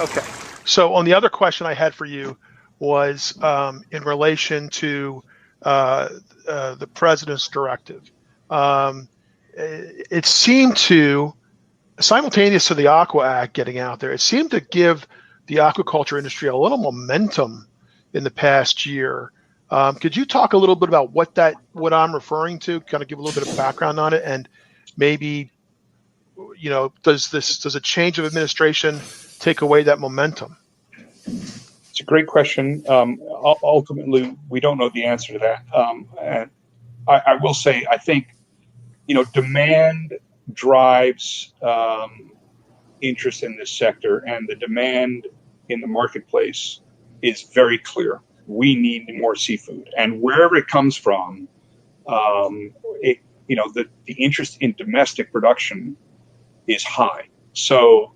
Okay. So on the other question I had for you was in relation to the president's directive. It seemed to, simultaneous to the Aqua Act getting out there, it seemed to give the aquaculture industry a little momentum in the past year. Could you talk a little bit about what I'm referring to, kind of give a little bit of background on it, and maybe, does a change of administration take away that momentum? It's a great question. Ultimately, we don't know the answer to that. And I will say, I think, demand drives interest in this sector, and the demand in the marketplace is very clear. We need more seafood, and wherever it comes from, the interest in domestic production is high. So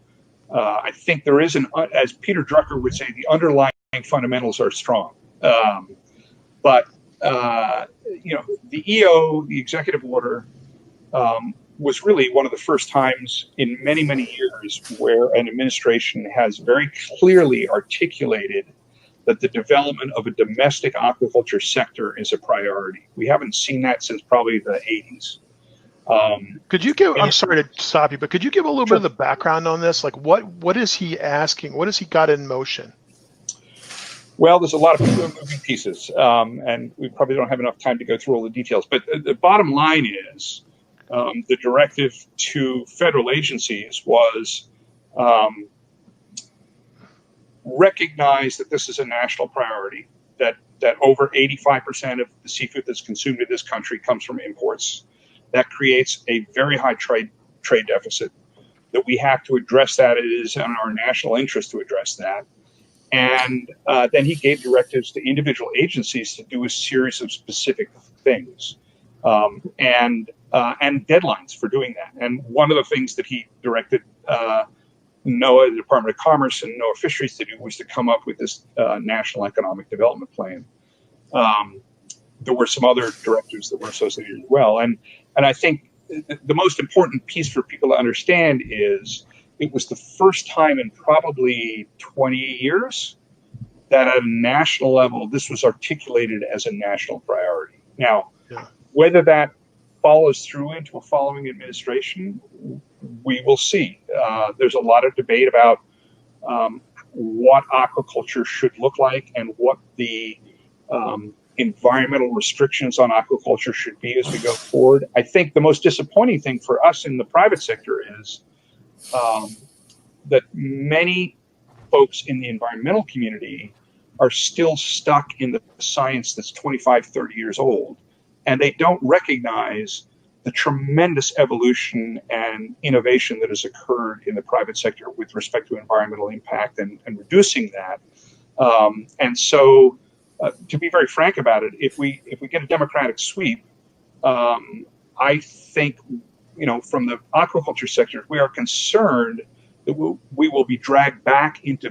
I think there is as Peter Drucker would say, the underlying fundamentals are strong. But the EO, the executive order, was really one of the first times in many, many years where an administration has very clearly articulated that the development of a domestic aquaculture sector is a priority. We haven't seen that since probably the 80s. Could you give, I'm sorry to stop you, but could you give a little bit of the background on this? Like what is he asking? What has he got in motion? Well, there's a lot of moving pieces, and we probably don't have enough time to go through all the details. But the bottom line is the directive to federal agencies was recognize that this is a national priority, that over 85% of the seafood that's consumed in this country comes from imports. That creates a very high trade deficit, that we have to address that. It is in our national interest to address that. And then he gave directives to individual agencies to do a series of specific things and deadlines for doing that. And one of the things that he directed NOAA, the Department of Commerce, and NOAA Fisheries to do was to come up with this National Economic Development Plan. There were some other directives that were associated as well. And I think the most important piece for people to understand is it was the first time in probably 20 years that at a national level, this was articulated as a national priority. Now, whether that follows through into a following administration, we will see. There's a lot of debate about what aquaculture should look like and what the environmental restrictions on aquaculture should be as we go forward. I think the most disappointing thing for us in the private sector is that many folks in the environmental community are still stuck in the science that's 25, 30 years old, and they don't recognize the tremendous evolution and innovation that has occurred in the private sector with respect to environmental impact and reducing that. And so, to be very frank about it, if we get a Democratic sweep, I think, from the aquaculture sector, we are concerned that we will be dragged back into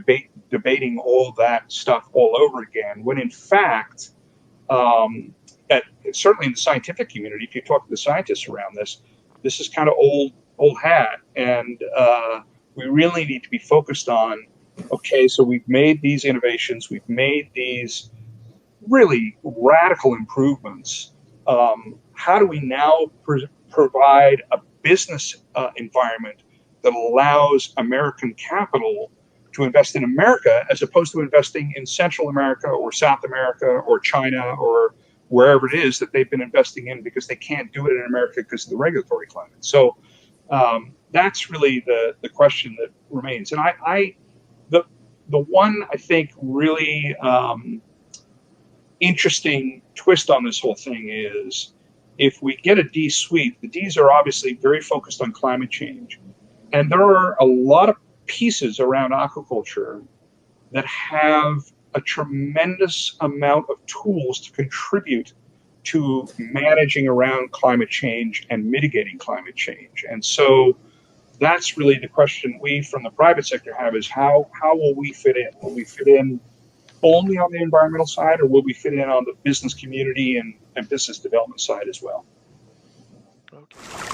debating all that stuff all over again, when in fact, certainly in the scientific community, if you talk to the scientists around this is kind of old hat, and we really need to be focused on, okay, so we've made these innovations, we've made these really radical improvements. How do we now provide a business environment that allows American capital to invest in America as opposed to investing in Central America or South America or China or wherever it is that they've been investing in, because they can't do it in America because of the regulatory climate. So that's really the question that remains. And the one I think really interesting twist on this whole thing is, if we get a D sweep, the Ds are obviously very focused on climate change. And there are a lot of pieces around aquaculture that have a tremendous amount of tools to contribute to managing around climate change and mitigating climate change. And so that's really the question we from the private sector have, is how will we fit in? Will we fit in only on the environmental side, or will we fit in on the business community and business development side as well? Okay.